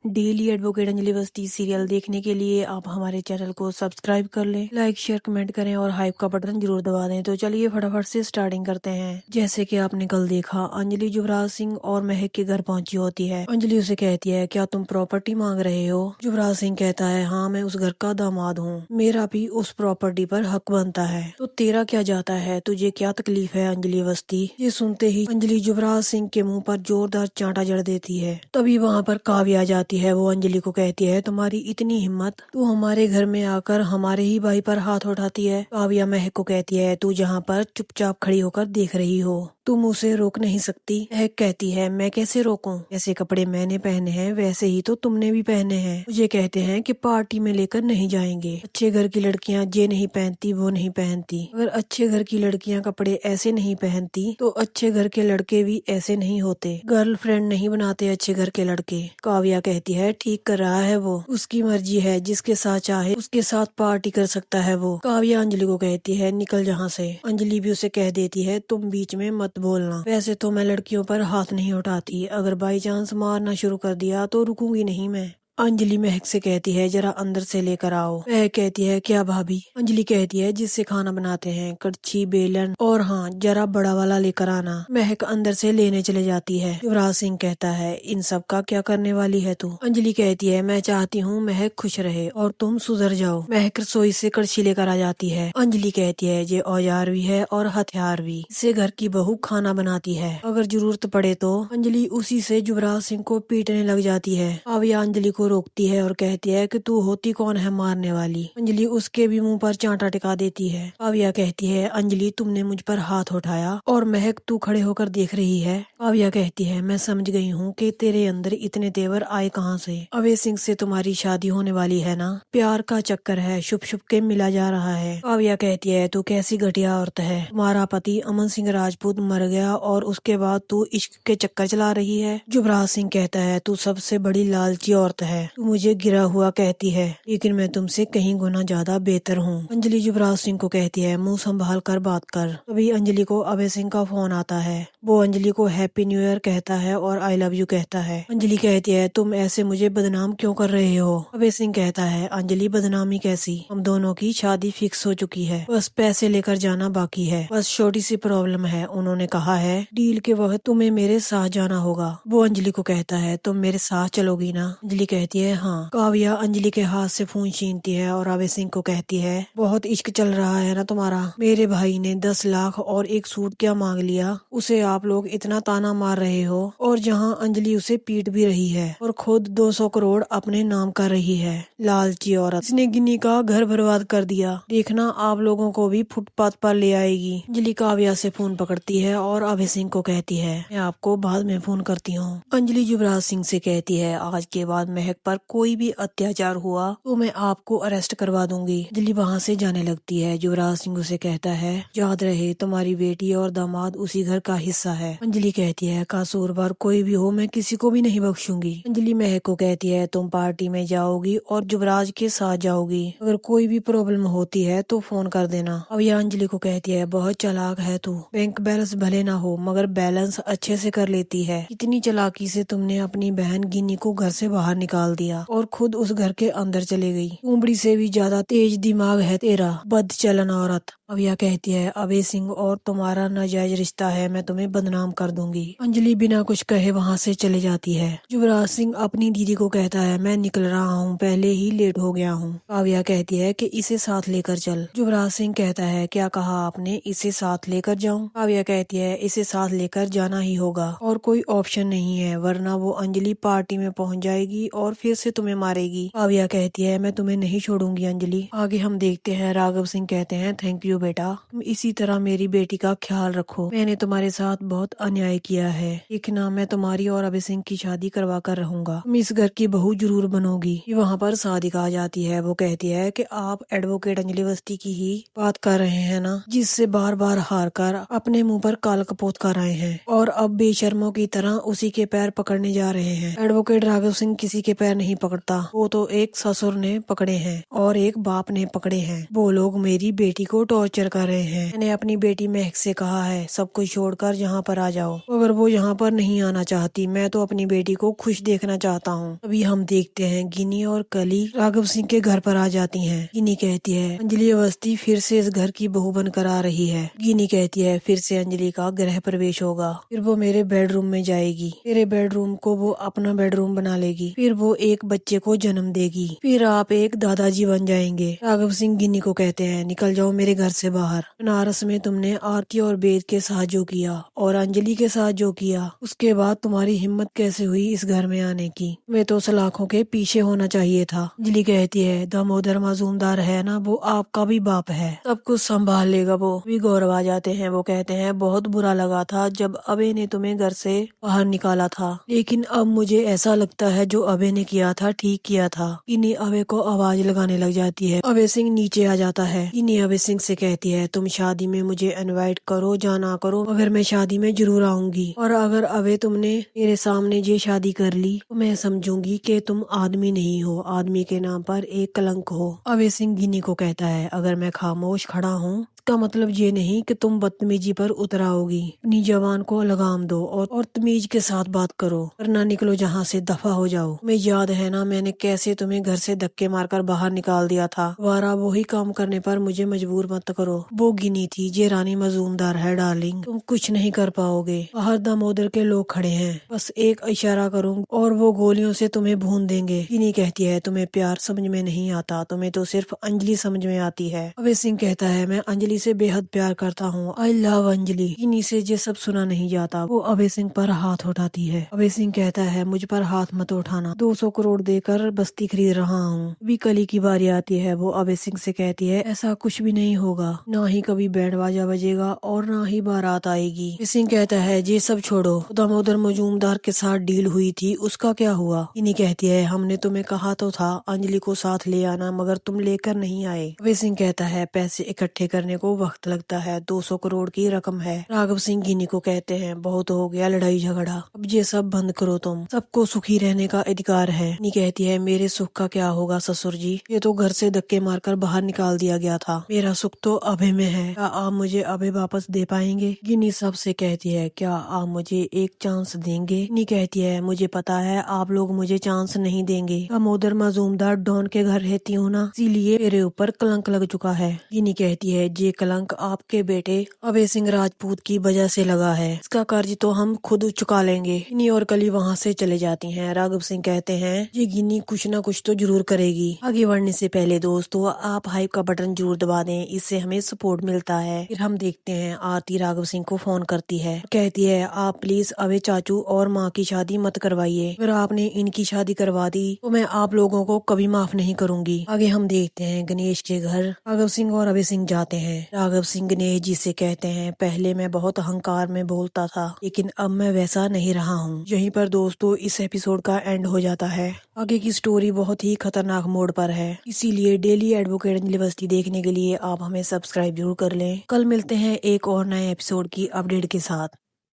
Daily advocate Anjali Awasthi serial देखने के लिए आप हमारे चैनल को सब्सक्राइब कर लें, लाइक शेयर कमेंट करें और हाइप का बटन जरूर दबा दें। तो चलिए फटाफट से स्टार्टिंग करते हैं। जैसे कि आपने कल देखा, अंजलि युवराज सिंह और महक के घर पहुंची होती है। अंजलि उसे कहती है, क्या तुम प्रॉपर्टी मांग रहे हो? युवराज सिंह कहता है, हाँ मैं उस घर का दामाद हूँ, मेरा भी उस प्रॉपर्टी पर हक बनता है। तो तेरा क्या जाता है, तुझे क्या तकलीफ है अंजलि अवस्थी? ये सुनते ही अंजलि युवराज सिंह के मुंह पर जोरदार चांटा जड़ देती है। तभी वहाँ पर काव्या आ जाती है। वो अंजलि को कहती है, तुम्हारी इतनी हिम्मत, तू हमारे घर में आकर हमारे ही भाई पर हाथ उठाती है। काव्या महक को कहती है, तू जहाँ पर चुपचाप खड़ी होकर देख रही हो, तुम उसे रोक नहीं सकती। महक कहती है, मैं कैसे रोकूं? जैसे कपड़े मैंने पहने हैं वैसे ही तो तुमने भी पहने हैं। मुझे कहते हैं कि पार्टी में लेकर नहीं जाएंगे। अच्छे घर की लड़कियां ये नहीं पहनती वो नहीं पहनती। अगर अच्छे घर की लड़कियां कपड़े ऐसे नहीं पहनती तो अच्छे घर के लड़के भी ऐसे नहीं होते। गर्लफ्रेंड नहीं बनाते अच्छे घर के लड़के। काव्या कहती है, ठीक कर रहा है वो, उसकी मर्जी है, जिसके साथ चाहे उसके साथ पार्टी कर सकता है वो। काव्या अंजलि को कहती है, निकल यहाँ से। अंजलि भी उसे कह देती है, तुम बीच में मत बोलना। वैसे तो मैं लड़कियों पर हाथ नहीं उठाती, अगर बाई चांस मारना शुरू कर दिया तो रुकूंगी नहीं मैं। अंजलि महक से कहती है, जरा अंदर से लेकर आओ। महक कहती है, क्या भाभी? अंजलि कहती है, जिससे खाना बनाते हैं, कड़छी बेलन और हाँ जरा बड़ा वाला लेकर आना। महक अंदर से लेने चले जाती है। युवराज सिंह कहता है, इन सब का क्या करने वाली है तू? अंजलि कहती है, मैं चाहती हूँ महक खुश रहे और तुम सुधर जाओ। महक रसोई से कड़छी लेकर आ जाती है। अंजलि कहती है, ये औजार भी है और हथियार भी, इससे घर की बहू खाना बनाती है, अगर जरूरत पड़े तो। अंजलि उसी से युवराज सिंह को पीटने लग जाती है। काव्या अंजलि को रोकती है और कहती है कि तू होती कौन है मारने वाली? अंजलि उसके भी मुंह पर चांटा टिका देती है। काव्या कहती है, अंजलि तुमने मुझ पर हाथ उठाया और महक तू खड़े होकर देख रही है। काव्या कहती है, मैं समझ गई हूँ कि तेरे अंदर इतने तेवर आए कहाँ से। अभय सिंह से तुम्हारी शादी होने वाली है ना? प्यार का चक्कर है, छुप छुप के मिला जा रहा है। काव्या कहती है, तू कैसी घटिया औरत है, तुम्हारा पति अमन सिंह राजपूत मर गया और उसके बाद तू इश्क के चक्कर चला रही है। युवराज सिंह कहता है, तू सबसे बड़ी लालची औरत है, तू मुझे गिरा हुआ कहती है, लेकिन मैं तुमसे कहीं गुना ज्यादा बेहतर हूँ। अंजलि युवराज सिंह को कहती है, मुंह संभाल कर बात कर। तभी अंजलि को अभय सिंह का फोन आता है। वो अंजलि को हैप्पी न्यू ईयर कहता है और आई लव यू कहता है। अंजलि कहती है, तुम ऐसे मुझे बदनाम क्यों कर रहे हो? अभय सिंह कहता है, अंजलि बदनामी कैसी, हम दोनों की शादी फिक्स हो चुकी है, बस पैसे लेकर जाना बाकी है। बस छोटी सी प्रॉब्लम है, उन्होंने कहा है डील के वक्त तुम्हें मेरे साथ जाना होगा। वो अंजलि को कहता है, तुम मेरे साथ चलोगी ना? अंजलि कहती है, हाँ। काव्या अंजलि के हाथ से फोन छीनती है और अभय सिंह को कहती है, बहुत इश्क चल रहा है ना तुम्हारा? मेरे भाई ने 10 लाख और एक सूट क्या मांग लिया, उसे आप लोग इतना ताना मार रहे हो, और जहाँ अंजलि उसे पीट भी रही है और खुद 200 करोड़ अपने नाम कर रही है। लालची औरत, इसने गिन्नी का घर बर्बाद कर दिया, देखना आप लोगों को भी फुटपाथ पर ले आएगी। अंजलि काव्या से फोन पकड़ती है और अभय सिंह को कहती है, मैं आपको बाद में फोन करती हूँ। अंजलि युवराज सिंह से कहती है, आज के बाद महक पर कोई भी अत्याचार हुआ तो मैं आपको अरेस्ट करवा दूंगी। अंजलि वहाँ से जाने लगती है। युवराज सिंह उसे कहता है, याद रहे तुम्हारी बेटी और दामाद उसी घर का हिस्सा है। अंजलि कहती है, कसूरवार कोई भी हो मैं किसी को भी नहीं बख्शूंगी। अंजलि महक को कहती है, तुम पार्टी में जाओगी और युवराज के साथ जाओगी, अगर कोई भी प्रॉब्लम होती है तो फोन कर देना। अब यह अंजलि को कहती है, बहुत चालाक है तू, बैंक बैलेंस भले ना हो मगर बैलेंस अच्छे से कर लेती है। इतनी चालाकी से तुमने अपनी बहन गिन्नी को घर से बाहर निकाल दिया और खुद उस घर के अंदर चले गई। उमड़ी से भी ज्यादा तेज दिमाग है तेरा, बदचलन औरत। अब यह कहती है, अभय सिंह और तुम्हारा नाजायज रिश्ता है, मैं तुम्हें बदनाम कर दूंगी। अंजलि बिना कुछ कहे वहाँ से चले जाती है। युवराज सिंह अपनी दीदी को कहता है, मैं निकल रहा हूँ, पहले ही लेट हो गया हूँ। काव्या कहती है कि इसे साथ लेकर चल। युवराज सिंह कहता है, क्या कहा आपने, इसे साथ लेकर जाऊँ? काव्या कहती है, इसे साथ लेकर जाना ही होगा और कोई ऑप्शन नहीं है, वरना वो अंजलि पार्टी में पहुँच जाएगी और फिर से तुम्हें मारेगी। काव्या कहती है, मैं तुम्हें नहीं छोड़ूंगी अंजलि। आगे हम देखते हैं। राघव सिंह कहते हैं, थैंक यू बेटा, तुम इसी तरह मेरी बेटी का ख्याल रखो, मैंने तुम्हारे साथ बहुत अन्याय किया है, देखना मैं तुम्हारी और अभय सिंह की शादी करवा कर रहूंगा, तुम इस घर की बहू जरूर बनोगी। वहाँ पर सादिका आ जाती है। वो कहती है कि आप एडवोकेट अंजलि अवस्थी की ही बात कर रहे हैं ना, जिससे बार बार हार कर अपने मुंह पर काल कपोत कर आए हैं और अब बेशर्मों की तरह उसी के पैर पकड़ने जा रहे हैं। एडवोकेट राघव सिंह किसी के पैर नहीं पकड़ता, वो तो एक ससुर ने पकड़े हैं और एक बाप ने पकड़े हैं। वो लोग मेरी बेटी को टॉर्चर टॉर्चर कर रहे हैं। मैंने अपनी बेटी महक से कहा है सब कुछ छोड़कर यहाँ पर आ जाओ, अगर वो यहाँ पर नहीं आना चाहती मैं तो अपनी बेटी को खुश देखना चाहता हूँ। अभी हम देखते हैं गिनी और कली राघव सिंह के घर पर आ जाती हैं। गिनी कहती है अंजलि अवस्थी फिर से इस घर की बहू बनकर आ रही है। गिनी कहती है फिर से अंजलि का गृह प्रवेश होगा, फिर वो मेरे बेडरूम में जाएगी, मेरे बेडरूम को वो अपना बेडरूम बना लेगी, फिर वो एक बच्चे को जन्म देगी, फिर आप एक दादाजी बन जाएंगे। राघव सिंह गिनी को कहते हैं निकल जाओ मेरे घर से बाहर। बनारस में तुमने आरती और वेद के साथ जो किया और अंजलि के साथ जो किया, उसके बाद तुम्हारी हिम्मत कैसे हुई इस घर में आने की? मैं तो सलाखों के पीछे होना चाहिए था। अंजलि कहती है दामोदर मजूमदार है ना, वो आपका भी बाप है, सब कुछ संभाल लेगा वो। भी गौरव आ जाते हैं। वो कहते हैं बहुत बुरा लगा था जब अबे ने तुम्हें घर से बाहर निकाला था, लेकिन अब मुझे ऐसा लगता है जो अबे ने किया था ठीक किया था। गिनी अबे को आवाज लगाने लग जाती है। अबे सिंह नीचे आ जाता है। गिनी अबे सिंह से कहती है तुम शादी में मुझे इनवाइट करो या ना करो, मगर मैं शादी में जरूर आऊंगी, और अगर अबे तुमने मेरे सामने ये शादी कर ली तो मैं समझूंगी कि तुम आदमी नहीं हो, आदमी के नाम पर एक कलंक हो। अबे सिंह गिनी को कहता है अगर मैं खामोश खड़ा हूँ इसका मतलब ये नहीं कि तुम बदतमीजी पर उतर आओगी। अपनी जवान को लगाम दो और तमीज के साथ बात करो, वरना निकलो जहाँ से, दफा हो जाओ। तुम्हें याद है ना मैंने कैसे तुम्हें घर से धक्के मारकर बाहर निकाल दिया था। दोबारा वही काम करने पर मुझे मजबूर मत करो। वो गिनी थी, ये रानी मजूमदार है डार्लिंग, तुम कुछ नहीं कर पाओगे। बाहर दामोदर के लोग खड़े हैं, बस एक इशारा करूँ और वो गोलियों से तुम्हें भून देंगे। गिनी कहती है तुम्हें प्यार समझ में नहीं आता, तुम्हें तो सिर्फ अंजलि समझ में आती है। अभय सिंह कहता है मैं अंजलि से बेहद प्यार करता हूँ, आई लव अंजलि। गिनी से ये सब सुना नहीं जाता। वो अभय सिंह पर हाथ उठाती है। अभय सिंह कहता है मुझ पर हाथ मत उठाना, 200 करोड़ देकर बस्ती खरीद रहा हूँ। अभी कली की बारी आती है। वो अभय सिंह से कहती है ऐसा कुछ भी नहीं होगा, ना ही कभी बैंड बाजा बजेगा और ना ही बारात आएगी। अभय सिंह कहता है ये सब छोड़ो, दामोदर मजूमदार के साथ डील हुई थी उसका क्या हुआ? गिनी कहती है हमने तुम्हें कहा तो था अंजलि को साथ ले आना, मगर तुम लेकर नहीं आए। अभय सिंह कहता है पैसे इकट्ठे करने को वक्त लगता है, 200 करोड़ की रकम है। राघव सिंह गिनी को कहते हैं बहुत हो गया लड़ाई झगड़ा, अब ये सब बंद करो, तुम सबको सुखी रहने का अधिकार है। गिनी कहती है मेरे सुख का क्या होगा ससुर जी, ये तो घर से धक्के मारकर बाहर निकाल दिया गया था, मेरा सुख तो अभय में है, क्या आप मुझे अभय वापस दे पाएंगे? गिनी सबसे कहती है क्या आप मुझे एक चांस देंगे? गिनी कहती है मुझे पता है आप लोग मुझे चांस नहीं देंगे, दामोदर मजूमदार डॉन के घर रहती हूँ ना, इसीलिए मेरे ऊपर कलंक लग चुका है। गिनी कहती है ये कलंक आपके बेटे अभय सिंह राजपूत की वजह से लगा है, इसका कर्ज तो हम खुद चुका लेंगे। गिनी और कली वहाँ से चले जाती हैं। राघव सिंह कहते हैं ये गिनी कुछ ना कुछ तो जरूर करेगी। आगे बढ़ने से पहले दोस्तों आप हाइप का बटन जरूर दबा दें, इससे हमें सपोर्ट मिलता है। फिर हम देखते हैं आरती राघव सिंह को फोन करती है, कहती है आप प्लीज अभय चाचू और माँ की शादी मत करवाइए, अगर आपने इनकी शादी करवा दी तो मैं आप लोगों को कभी माफ नहीं करूंगी। आगे हम देखते हैं गणेश के घर राघव सिंह और अभय सिंह जाते हैं। राघव सिंह गणेश जी से कहते हैं पहले मैं बहुत अहंकार में बोलता था, लेकिन अब मैं वैसा नहीं रहा हूँ। यहीं पर दोस्तों इस एपिसोड का एंड हो जाता है। आगे की स्टोरी बहुत ही खतरनाक मोड़ पर है, इसीलिए डेली एडवोकेट अंजलि अवस्थी देखने के लिए आप हमें सब्सक्राइब जरूर कर लें। कल मिलते हैं एक और नए एपिसोड की अपडेट के साथ।